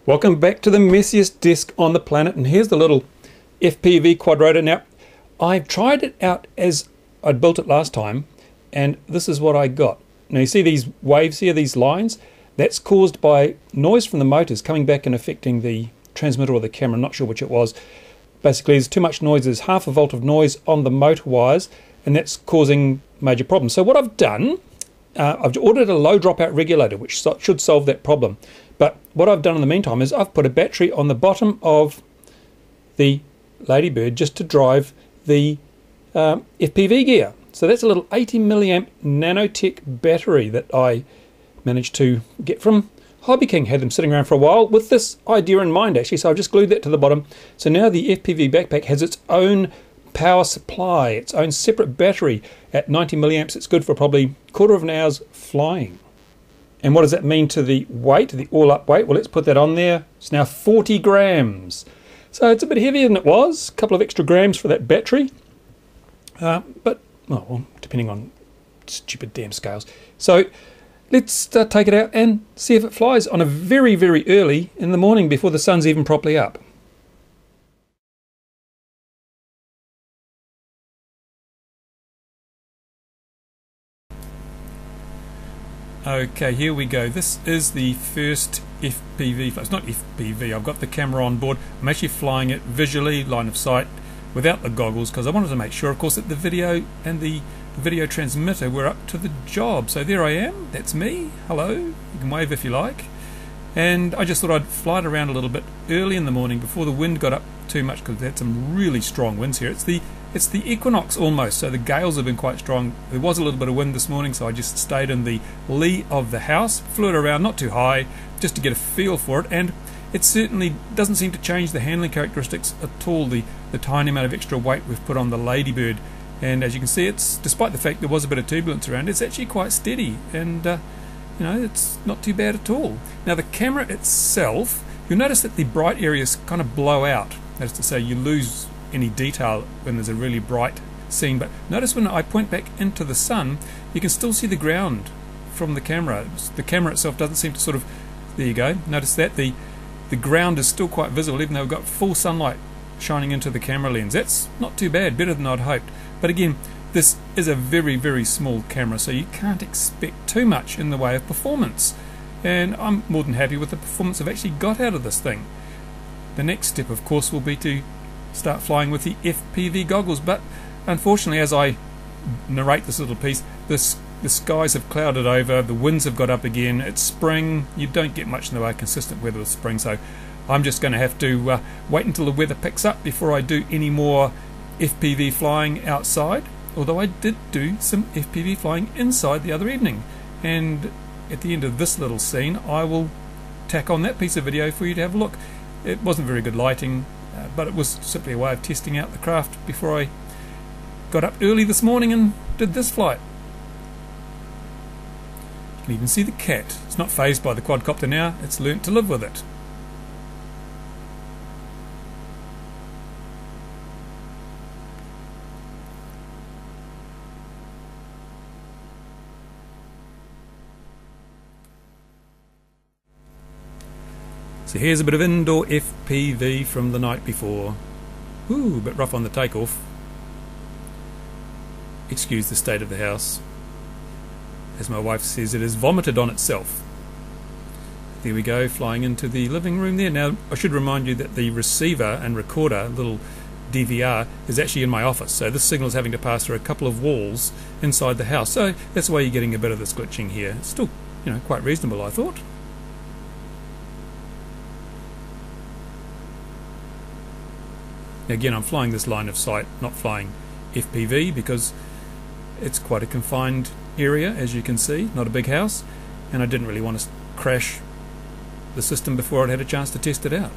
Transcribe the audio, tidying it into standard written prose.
Welcome back to the messiest desk on the planet, and here's the little FPV quadrotor. Now, I've tried it out as I'd built it last time, and this is what I got. Now you see these waves here, these lines? That's caused by noise from the motors coming back and affecting the transmitter or the camera. I'm not sure which it was. Basically, there's too much noise. There's half a volt of noise on the motor wires, and that's causing major problems. So what I've done, I've ordered a low dropout regulator, which should solve that problem. But what I've done in the meantime is I've put a battery on the bottom of the Ladybird just to drive the FPV gear. So that's a little 80 milliamp Nanotech battery that I managed to get from Hobby King. Had them sitting around for a while with this idea in mind, actually. So I've just glued that to the bottom. So now the FPV backpack has its own power supply, its own separate battery at 90 milliamps. It's good for probably a quarter of an hour's flying. And what does that mean to the weight, the all-up weight? Well, let's put that on there. It's now 40 grams. So it's a bit heavier than it was. A couple of extra grams for that battery. But, well, depending on stupid damn scales. So let's take it out and see if it flies on a very, very early in the morning before the sun's even properly up. Okay, here we go. This is the first FPV. It's not FPV. I've got the camera on board. I'm actually flying it visually, line of sight, without the goggles, because I wanted to make sure, of course, that the video and the video transmitter were up to the job. So there I am. That's me. Hello. You can wave if you like. And I just thought I'd fly it around a little bit early in the morning before the wind got up too much, because we had some really strong winds here. It's the equinox almost, so the gales have been quite strong. There was a little bit of wind this morning, so I just stayed in the lee of the house, flew it around, not too high, just to get a feel for it, and it certainly doesn't seem to change the handling characteristics at all, the tiny amount of extra weight we've put on the Ladybird. And as you can see, it's, despite the fact there was a bit of turbulence around, it's actually quite steady, and you know, it's not too bad at all. Now the camera itself, you'll notice that the bright areas kind of blow out. That is to say, you lose any detail when there's a really bright scene, but notice when I point back into the sun, you can still see the ground from the camera. The camera itself doesn't seem to sort of, there you go, notice that the ground is still quite visible even though we've got full sunlight shining into the camera lens. That's not too bad, better than I'd hoped. But again, this is a very, very small camera, so you can't expect too much in the way of performance, and I'm more than happy with the performance I've actually got out of this thing. The next step, of course, will be to start flying with the FPV goggles, but unfortunately, as I narrate this little piece, the skies have clouded over, the winds have got up again, it's spring, you don't get much in the way of consistent weather with spring, so I'm just going to have to wait until the weather picks up before I do any more FPV flying outside, although I did do some FPV flying inside the other evening, and at the end of this little scene I will tack on that piece of video for you to have a look. It wasn't very good lighting, but it was simply a way of testing out the craft before I got up early this morning and did this flight. You can even see the cat. It's not fazed by the quadcopter now, it's learnt to live with it. So here's a bit of indoor FPV from the night before. Ooh, a bit rough on the takeoff. Excuse the state of the house. As my wife says, it is vomited on itself. There we go, flying into the living room there. Now, I should remind you that the receiver and recorder, little DVR, is actually in my office. So this signal is having to pass through a couple of walls inside the house. So that's why you're getting a bit of this glitching here. It's still, you know, quite reasonable, I thought. Again, I'm flying this line of sight, not flying FPV, because it's quite a confined area, as you can see, not a big house, and I didn't really want to crash the system before I'd had a chance to test it out.